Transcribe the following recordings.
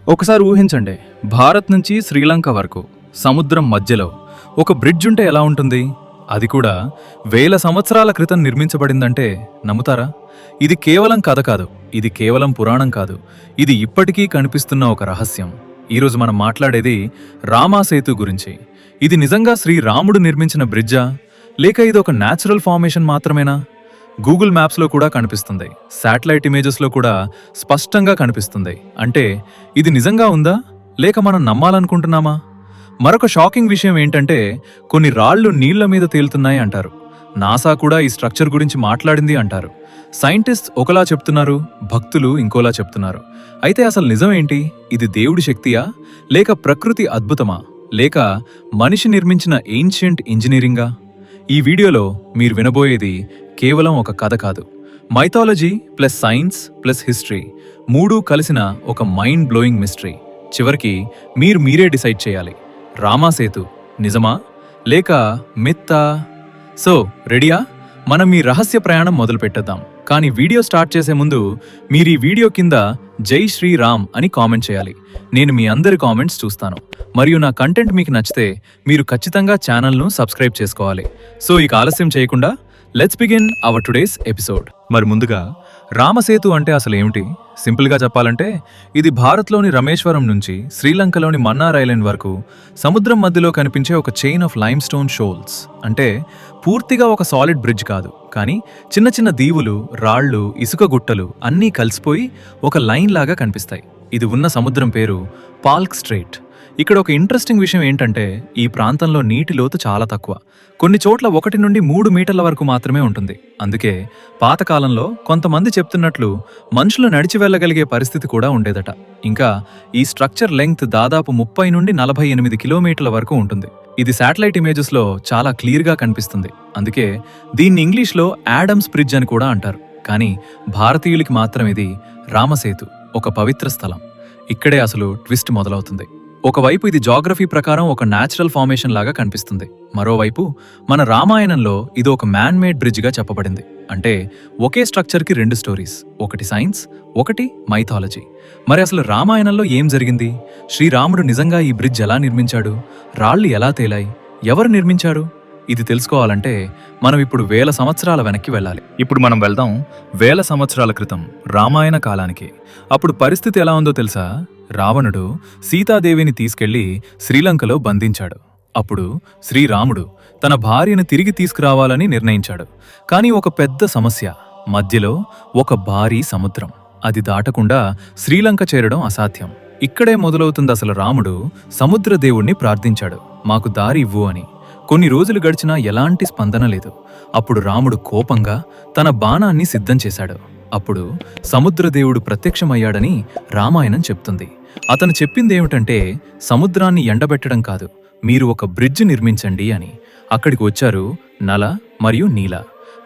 ఒకసారి ఊహించండి, భారత్ నుంచి శ్రీలంక వరకు సముద్రం మధ్యలో ఒక బ్రిడ్జ్ ఉంటే ఎలా ఉంటుంది? అది కూడా వేల సంవత్సరాల క్రితం నిర్మించబడిందంటే నమ్ముతారా? ఇది కేవలం కథ కాదు, ఇది కేవలం పురాణం కాదు, ఇది ఇప్పటికీ కనిపిస్తున్న ఒక రహస్యం. ఈరోజు మనం మాట్లాడేది రామాసేతు గురించి. ఇది నిజంగా శ్రీరాముడు నిర్మించిన బ్రిడ్జా, లేక ఇది ఒక న్యాచురల్ ఫార్మేషన్ మాత్రమేనా? గూగుల్ మ్యాప్స్లో కూడా కనిపిస్తుంది, శాటిలైట్ ఇమేజెస్లో కూడా స్పష్టంగా కనిపిస్తుంది. అంటే ఇది నిజంగా ఉందా, లేక మనం నమ్మాలనుకుంటున్నామా? మరొక షాకింగ్ విషయం ఏంటంటే, కొన్ని రాళ్లు నీళ్ల మీద తేలుతున్నాయి అంటారు. నాసా కూడా ఈ స్ట్రక్చర్ గురించి మాట్లాడింది అంటారు. సైంటిస్ట్ ఒకలా చెప్తున్నారు, భక్తులు ఇంకోలా చెప్తున్నారు. అయితే అసలు నిజం ఏంటి? ఇది దేవుడి శక్తియా, లేక ప్రకృతి అద్భుతమా, లేక మనిషి నిర్మించిన ఏన్షియంట్ ఇంజనీరింగా? ఈ వీడియోలో మీరు వినబోయేది కేవలం ఒక కథ కాదు, mythology plus science plus history మూడూ కలిసిన ఒక మైండ్ బ్లోయింగ్ మిస్టరీ. చివరికి మీరే డిసైడ్ చేయాలి, రామాసేతు నిజమా లేక మిత్తా? సో రెడీయా? మనం ఈ రహస్య ప్రయాణం మొదలు పెట్టేద్దాం. కానీ వీడియో స్టార్ట్ చేసే ముందు మీరు ఈ వీడియో కింద జై శ్రీరామ్ అని కామెంట్ చేయాలి. నేను మీ అందరి కామెంట్స్ చూస్తాను. మరియు నా కంటెంట్ మీకు నచ్చితే మీరు ఖచ్చితంగా ఛానల్ను సబ్స్క్రైబ్ చేసుకోవాలి. సో ఇక ఆలస్యం చేయకుండా let's begin our today's episode. మరి ముందుగా రామసేతు అంటే అసలు ఏమిటి? సింపుల్గా చెప్పాలంటే ఇది భారత్లోని రమేశ్వరం నుంచి శ్రీలంకలోని మన్నార్ ఐలాండ్ వరకు సముద్రం మధ్యలో కనిపించే ఒక chain of lime stone Sholes. అంటే పూర్తిగా ఒక సాలిడ్ బ్రిడ్జ్ కాదు, కానీ చిన్న చిన్న దీవులు, రాళ్లు, ఇసుక గుట్టలు అన్నీ కలిసిపోయి ఒక లైన్ లాగా కనిపిస్తాయి. ఇది ఉన్న సముద్రం పేరు పాల్క్ స్ట్రెయిట్. ఇక్కడ ఒక ఇంట్రెస్టింగ్ విషయం ఏంటంటే, ఈ ప్రాంతంలో నీటి లోతు చాలా తక్కువ. కొన్ని చోట్ల 1 నుండి 3 మీటర్ల వరకు మాత్రమే ఉంటుంది. అందుకే పాతకాలంలో కొంతమంది చెప్తున్నట్లు మనుషులు నడిచి వెళ్ళగలిగే పరిస్థితి కూడా ఉండేదట. ఇంకా ఈ స్ట్రక్చర్ లెంగ్త్ దాదాపు 30 నుండి 48 కిలోమీటర్ల వరకు ఉంటుంది. ఇది శాటిలైట్ ఇమేజెస్లో చాలా క్లియర్గా కనిపిస్తుంది. అందుకే దీన్ని ఇంగ్లీష్లో యాడమ్స్ బ్రిడ్జ్ అని కూడా అంటారు. కానీ భారతీయులకి మాత్రం ఇది రామసేతు, ఒక పవిత్ర స్థలం. ఇక్కడే అసలు ట్విస్ట్ మొదలవుతుంది. ఒకవైపు ఇది జాగ్రఫీ ప్రకారం ఒక న్యాచురల్ ఫార్మేషన్ లాగా కనిపిస్తుంది. మరోవైపు మన రామాయణంలో ఇది ఒక మ్యాన్ మేడ్ బ్రిడ్జ్గా చెప్పబడింది. అంటే ఒకే స్ట్రక్చర్కి 2 స్టోరీస్, ఒకటి సైన్స్, ఒకటి మైథాలజీ. మరి అసలు రామాయణంలో ఏం జరిగింది? శ్రీరాముడు నిజంగా ఈ బ్రిడ్జ్ ఎలా నిర్మించాడు? రాళ్లు ఎలా తేలాయి? ఎవరు నిర్మించాడు? ఇది తెలుసుకోవాలంటే మనం ఇప్పుడు వేల సంవత్సరాల వెనక్కి వెళ్ళాలి. ఇప్పుడు మనం వెళ్దాం వేల సంవత్సరాల క్రితం, రామాయణ కాలానికి. అప్పుడు పరిస్థితి ఎలా ఉందో తెలుసా? రావణుడు సీతాదేవిని తీసుకెళ్లి శ్రీలంకలో బంధించాడు. అప్పుడు శ్రీరాముడు తన భార్యను తిరిగి తీసుకురావాలని నిర్ణయించాడు. కానీ ఒక పెద్ద సమస్య, మధ్యలో ఒక భారీ సముద్రం. అది దాటకుండా శ్రీలంక చేరడం అసాధ్యం. ఇక్కడే మొదలవుతుంది అసలు. రాముడు సముద్ర దేవుణ్ణి ప్రార్థించాడు, మాకు దారి ఇవ్వు అని. కొన్ని రోజులు గడిచినా ఎలాంటి స్పందన లేదు. అప్పుడు రాముడు కోపంగా తన బాణాన్ని సిద్ధం చేశాడు. అప్పుడు సముద్రదేవుడు ప్రత్యక్షమయ్యాడని రామాయణం చెప్తుంది. అతను చెప్పిందేమిటంటే, సముద్రాన్ని ఎండబెట్టడం కాదు, మీరు ఒక బ్రిడ్జ్ నిర్మించండి అని. అక్కడికి వచ్చారు నల మరియు నీల.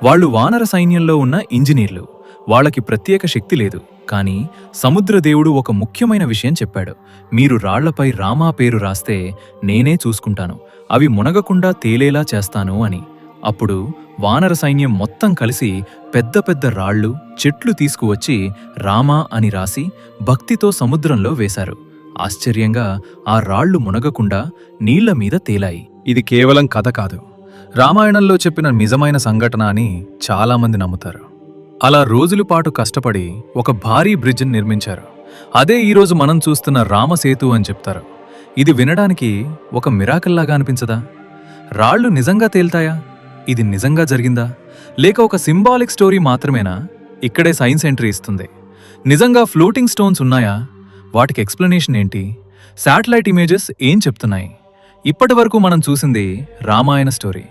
వాళ్ళు వానర సైన్యంలో ఉన్న ఇంజనీర్లు. వాళ్ళకి ప్రత్యేక శక్తి లేదు. కానీ సముద్రదేవుడు ఒక ముఖ్యమైన విషయం చెప్పాడు, మీరు రాళ్లపై రామా పేరు రాస్తే నేనే చూసుకుంటాను, అవి మునగకుండా తేలేలా చేస్తాను అని. అప్పుడు వానర సైన్యం మొత్తం కలిసి పెద్ద పెద్ద రాళ్లు, చెట్లు తీసుకువచ్చి రామా అని రాసి భక్తితో సముద్రంలో వేశారు. ఆశ్చర్యంగా ఆ రాళ్లు మునగకుండా నీళ్ల మీద తేలాయి. ఇది కేవలం కథ కాదు, రామాయణంలో చెప్పిన నిజమైన సంఘటన అని చాలామంది నమ్ముతారు. అలా రోజుల పాటు కష్టపడి ఒక భారీ బ్రిడ్జిని నిర్మించారు. అదే ఈరోజు మనం చూస్తున్న రామసేతు అని చెప్తారు. ఇది వినడానికి ఒక మిరాకిల్లాగా అనిపించదా? రాళ్లు నిజంగా తేల్తాయా? ఇది నిజంగా జరిగిందా, లేక ఒక సింబాలిక్ స్టోరీ మాత్రమేనా? ఇక్కడే సైన్స్ ఎంట్రీ ఇస్తుంది. నిజంగా ఫ్లోటింగ్ స్టోన్స్ ఉన్నాయా? వాటికి ఎక్స్ప్లెనేషన్ ఏంటి? శాటిలైట్ ఇమేజెస్ ఏం చెప్తున్నాయి? ఇప్పటి వరకు మనం చూసింది రామాయణ స్టోరీ.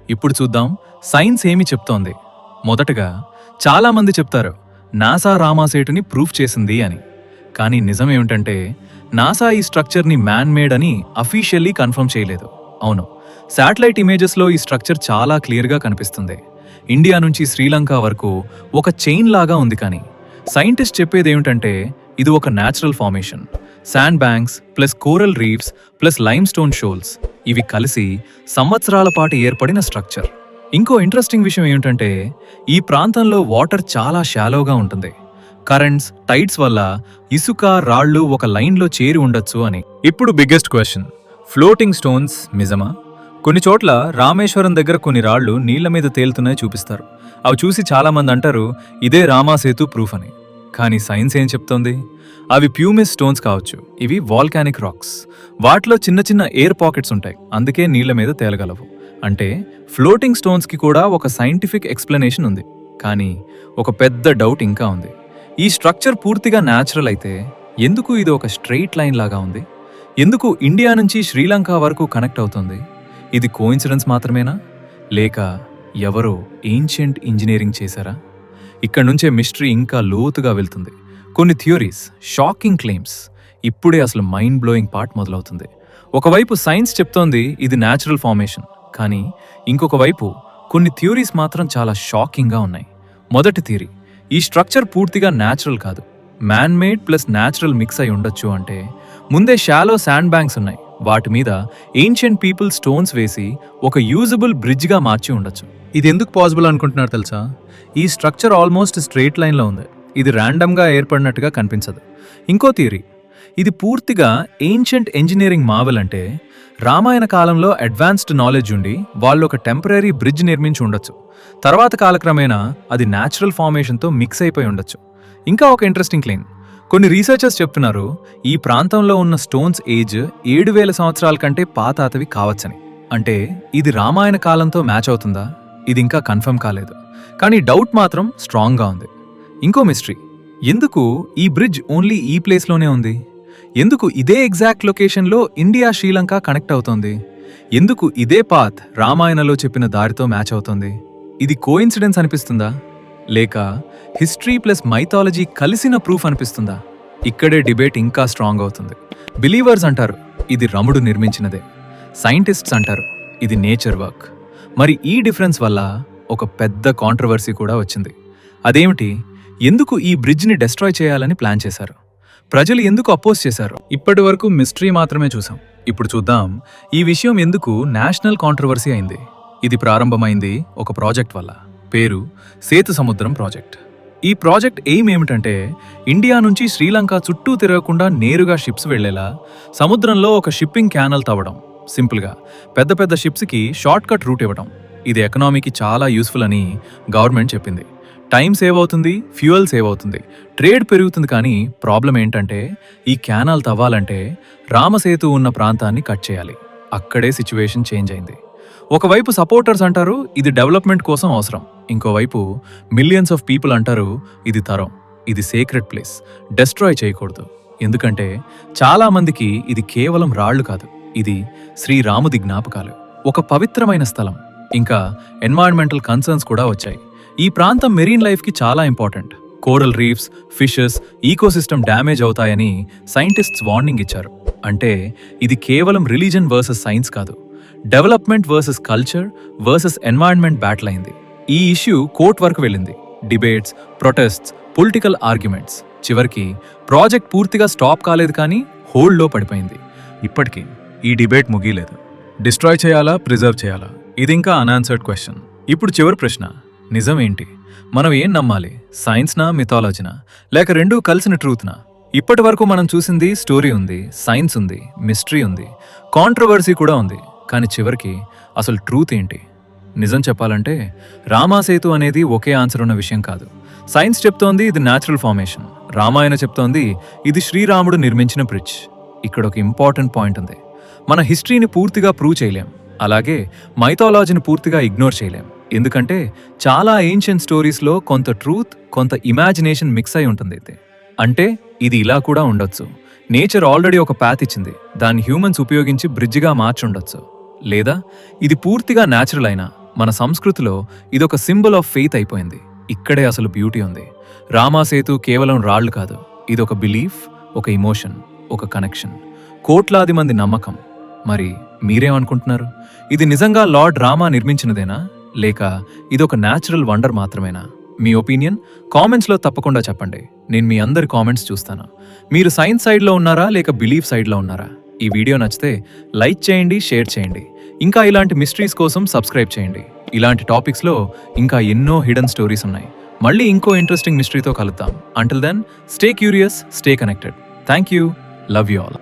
ఇప్పుడు చూద్దాం సైన్స్ ఏమి చెప్తోంది. మొదటగా చాలామంది చెప్తారు నాసా రామాసేటుని ప్రూఫ్ చేసింది అని. కానీ నిజమేమిటంటే, నాసా ఈ స్ట్రక్చర్ని మ్యాన్ మేడ్ అని అఫీషియల్లీ కన్ఫర్మ్ చేయలేదు. అవును, శాటిలైట్ ఇమేజెస్లో ఈ స్ట్రక్చర్ చాలా క్లియర్గా కనిపిస్తుంది. ఇండియా నుంచి శ్రీలంక వరకు ఒక చైన్ లాగా ఉంది. కానీ సైంటిస్ట్ చెప్పేదేమిటంటే, ఇది ఒక natural formation. Sand banks plus coral reefs plus lime stone Sholes, ఇవి కలిసి సంవత్సరాల పాటు ఏర్పడిన స్ట్రక్చర్. ఇంకో ఇంట్రెస్టింగ్ విషయం ఏమిటంటే, ఈ ప్రాంతంలో వాటర్ చాలా షాలోగా ఉంటుంది. కరెంట్స్, టైడ్స్ వల్ల ఇసుక, రాళ్ళు ఒక లైన్లో చేరి ఉండొచ్చు అని. ఇప్పుడు బిగ్గెస్ట్ క్వశ్చన్, ఫ్లోటింగ్ స్టోన్స్ నిజమా? కొన్ని చోట్ల రామేశ్వరం దగ్గర కొన్ని రాళ్ళు నీళ్ల మీద తేలుతున్నాయి చూపిస్తారు. అవి చూసి చాలామంది అంటారు ఇదే రామాసేతు ప్రూఫ్ అని. కానీ సైన్స్ ఏం చెప్తోంది? అవి ప్యూమిస్ స్టోన్స్ కావచ్చు, ఇవి వాల్కానిక్ రాక్స్. వాటిలో చిన్న చిన్న ఎయిర్ పాకెట్స్ ఉంటాయి, అందుకే నీళ్ల మీద తేలగలవు. అంటే ఫ్లోటింగ్ స్టోన్స్కి కూడా ఒక సైంటిఫిక్ ఎక్స్ప్లెనేషన్ ఉంది. కానీ ఒక పెద్ద డౌట్ ఇంకా ఉంది. ఈ స్ట్రక్చర్ పూర్తిగా న్యాచురల్ అయితే ఎందుకు ఇది ఒక స్ట్రెయిట్ లైన్ లాగా ఉంది? ఎందుకు ఇండియా నుంచి శ్రీలంక వరకు కనెక్ట్ అవుతుంది? ఇది కోఇన్సిడెన్స్ మాత్రమేనా, లేక ఎవరో ఏన్షియంట్ ఇంజనీరింగ్ చేశారా? ఇక్కడ నుంచే మిస్టరీ ఇంకా లోతుగా వెళ్తుంది. కొన్ని థియోరీస్, షాకింగ్ క్లెయిమ్స్. ఇప్పుడే అసలు మైండ్ బ్లోయింగ్ పార్ట్ మొదలవుతుంది. ఒకవైపు సైన్స్ చెప్తోంది ఇది న్యాచురల్ ఫార్మేషన్, కానీ ఇంకొక వైపు కొన్ని థియోరీస్ మాత్రం చాలా షాకింగ్గా ఉన్నాయి. మొదటి థియరీ, ఈ స్ట్రక్చర్ పూర్తిగా న్యాచురల్ కాదు, man made plus natural mix అయి ఉండొచ్చు. అంటే ముందే షాలో శాండ్ బ్యాంక్స్ ఉన్నాయి, వాటి మీద ఏన్షియంట్ పీపుల్ స్టోన్స్ వేసి ఒక యూజబుల్ బ్రిడ్జ్గా మార్చి ఉండొచ్చు. ఇది ఎందుకు పాసిబుల్ అనుకుంటున్నారు తెలుసా? ఈ స్ట్రక్చర్ ఆల్మోస్ట్ స్ట్రెయిట్ లైన్లో ఉంది, ఇది ర్యాండమ్గా ఏర్పడినట్టుగా కనిపించదు. ఇంకో థియరీ, ఇది పూర్తిగా ఏన్షియంట్ ఇంజనీరింగ్ మావెల్. అంటే రామాయణ కాలంలో అడ్వాన్స్డ్ నాలెడ్జ్ ఉండి వాళ్ళు ఒక టెంపరీ బ్రిడ్జ్ నిర్మించి ఉండొచ్చు. తర్వాత కాలక్రమేణా అది న్యాచురల్ ఫార్మేషన్తో మిక్స్ అయిపోయి ఉండొచ్చు. ఇంకా ఒక ఇంట్రెస్టింగ్ క్లెయిమ్, కొన్ని రీసెర్చర్స్ చెప్తున్నారు ఈ ప్రాంతంలో ఉన్న స్టోన్స్ ఏజ్ 7,000 సంవత్సరాల కంటే పాతవి కావచ్చని. అంటే ఇది రామాయణ కాలంతో మ్యాచ్ అవుతుందా? ఇది ఇంకా కన్ఫర్మ్ కాలేదు, కానీ డౌట్ మాత్రం స్ట్రాంగ్గా ఉంది. ఇంకో మిస్టరీ, ఎందుకు ఈ బ్రిడ్జ్ ఓన్లీ ఈ ప్లేస్లోనే ఉంది? ఎందుకు ఇదే ఎగ్జాక్ట్ లొకేషన్లో ఇండియా శ్రీలంక కనెక్ట్ అవుతోంది? ఎందుకు ఇదే పాత్ రామాయణలో చెప్పిన దారితో మ్యాచ్ అవుతోంది? ఇది కోఇన్సిడెన్స్ అనిపిస్తుందా, లేక హిస్టరీ ప్లస్ మైథాలజీ కలిసిన ప్రూఫ్ అనిపిస్తుందా? ఇక్కడే డిబేట్ ఇంకా స్ట్రాంగ్ అవుతుంది. బిలీవర్స్ అంటారు ఇది రాముడు నిర్మించినదే, సైంటిస్ట్స్ అంటారు ఇది నేచర్ వర్క్. మరి ఈ డిఫరెన్స్ వల్ల ఒక పెద్ద కాంట్రవర్సీ కూడా వచ్చింది. అదేమిటి, ఎందుకు ఈ బ్రిడ్జ్ని డెస్ట్రాయ్ చేయాలని ప్లాన్ చేశారు? ప్రజలు ఎందుకు అపోజ్ చేశారు? ఇప్పటి వరకు మిస్టరీ మాత్రమే చూసాం. ఇప్పుడు చూద్దాం ఈ విషయం ఎందుకు నేషనల్ కాంట్రవర్సీ అయింది. ఇది ప్రారంభమైంది ఒక ప్రాజెక్ట్ వల్ల, పేరు సేతు సముద్రం ప్రాజెక్ట్. ఈ ప్రాజెక్ట్ ఎయిమ్ ఏమిటంటే ఇండియా నుంచి శ్రీలంక చుట్టూ తిరగకుండా నేరుగా షిప్స్ వెళ్లేలా సముద్రంలో ఒక షిప్పింగ్ క్యానల్ తవ్వడం. సింపుల్గా పెద్ద పెద్ద షిప్స్కి షార్ట్ కట్ రూట్ ఇవ్వడం. ఇది ఎకనామీకి చాలా యూస్ఫుల్ అని గవర్నమెంట్ చెప్పింది. టైం సేవ్ అవుతుంది, ఫ్యూయల్ సేవ్ అవుతుంది, ట్రేడ్ పెరుగుతుంది. కానీ ప్రాబ్లం ఏంటంటే ఈ క్యానల్ తవ్వాలంటే రామసేతు ఉన్న ప్రాంతాన్ని కట్ చేయాలి. అక్కడే సిచ్యువేషన్ చేంజ్ అయింది. ఒకవైపు సపోర్టర్స్ అంటారు ఇది డెవలప్మెంట్ కోసం అవసరం, ఇంకోవైపు మిలియన్స్ ఆఫ్ పీపుల్ అంటారు ఇది తరం, ఇది సేక్రెడ్ ప్లేస్, డెస్ట్రాయ్ చేయకూడదు. ఎందుకంటే చాలా మందికి ఇది కేవలం రాళ్లు కాదు, ఇది శ్రీరాముడి జ్ఞాపకాలు, ఒక పవిత్రమైన స్థలం. ఇంకా ఎన్వైరన్మెంటల్ కన్సర్న్స్ కూడా వచ్చాయి. ఈ ప్రాంతం మెరీన్ లైఫ్కి చాలా important. Coral reefs, fishes, ecosystem damage అవుతాయని సైంటిస్ట్స్ వార్నింగ్ ఇచ్చారు. అంటే ఇది కేవలం రిలీజన్ వర్సెస్ సైన్స్ కాదు, development versus culture versus environment battle అయింది. ఈ ఇష్యూ కోర్ట్ వరకు వెళ్ళింది. Debates, protests, political arguments. చివరికి ప్రాజెక్ట్ పూర్తిగా స్టాప్ కాలేదు, కానీ హోల్డ్లో పడిపోయింది. ఇప్పటికీ ఈ డిబేట్ ముగియలేదు. డిస్ట్రాయ్ చేయాలా, ప్రిజర్వ్ చేయాలా, ఇది ఇంకా అన్ఆన్సర్డ్ క్వశ్చన్. ఇప్పుడు చివరి ప్రశ్న, నిజం ఏంటి? మనం ఏం నమ్మాలి, సైన్స్నా, మిథాలజీనా, లేక రెండూ కలిసిన ట్రూత్నా? ఇప్పటి వరకు మనం చూసింది స్టోరీ ఉంది, సైన్స్ ఉంది, మిస్టరీ ఉంది, కాంట్రవర్సీ కూడా ఉంది. కానీ చివరికి అసలు ట్రూత్ ఏంటి? నిజం చెప్పాలంటే రామాసేతు అనేది ఒకే ఆన్సర్ ఉన్న విషయం కాదు. సైన్స్ చెప్తోంది ఇది న్యాచురల్ ఫార్మేషన్, రామాయణ చెప్తోంది ఇది శ్రీరాముడు నిర్మించిన బ్రిడ్జ్. ఇక్కడ ఒక ఇంపార్టెంట్ పాయింట్ ఉంది, మన హిస్టరీని పూర్తిగా ప్రూవ్ చేయలేం, అలాగే మైథాలజీని పూర్తిగా ఇగ్నోర్ చేయలేం. ఎందుకంటే చాలా ఏన్షియంట్ స్టోరీస్లో కొంత ట్రూత్, కొంత ఇమాజినేషన్ మిక్స్ అయి ఉంటుంది. అంటే ఇది ఇలా కూడా ఉండొచ్చు, నేచర్ ఆల్రెడీ ఒక పాత్ ఇచ్చింది, దాన్ని హ్యూమన్స్ ఉపయోగించి బ్రిడ్జిగా మార్చుండొచ్చు. లేదా ఇది పూర్తిగా న్యాచురల్ అయినా మన సంస్కృతిలో ఇదొక సింబల్ ఆఫ్ ఫెయిత్ అయిపోయింది. ఇక్కడే అసలు బ్యూటీ ఉంది. రామాసేతు కేవలం రాళ్లు కాదు, ఇదొక బిలీఫ్, ఒక ఇమోషన్, ఒక కనెక్షన్, కోట్లాది మంది నమ్మకం. మరి మీరేమనుకుంటున్నారు? ఇది నిజంగా లార్డ్ రామా నిర్మించినదేనా, లేక ఇదొక న్యాచురల్ వండర్ మాత్రమేనా? మీ ఒపీనియన్ కామెంట్స్లో తప్పకుండా చెప్పండి. నేను మీ అందరి కామెంట్స్ చూస్తాను. మీరు సైన్స్ సైడ్లో ఉన్నారా, లేక బిలీఫ్ సైడ్లో ఉన్నారా? ఈ వీడియో నచ్చితే లైక్ చేయండి, షేర్ చేయండి. ఇంకా ఇలాంటి మిస్టరీస్ కోసం సబ్స్క్రైబ్ చేయండి. ఇలాంటి టాపిక్స్లో ఇంకా ఎన్నో హిడెన్ స్టోరీస్ ఉన్నాయి. మళ్ళీ ఇంకో ఇంట్రెస్టింగ్ మిస్టరీతో కలుద్దాం. Until then stay curious, stay connected. Thank you. Love you all.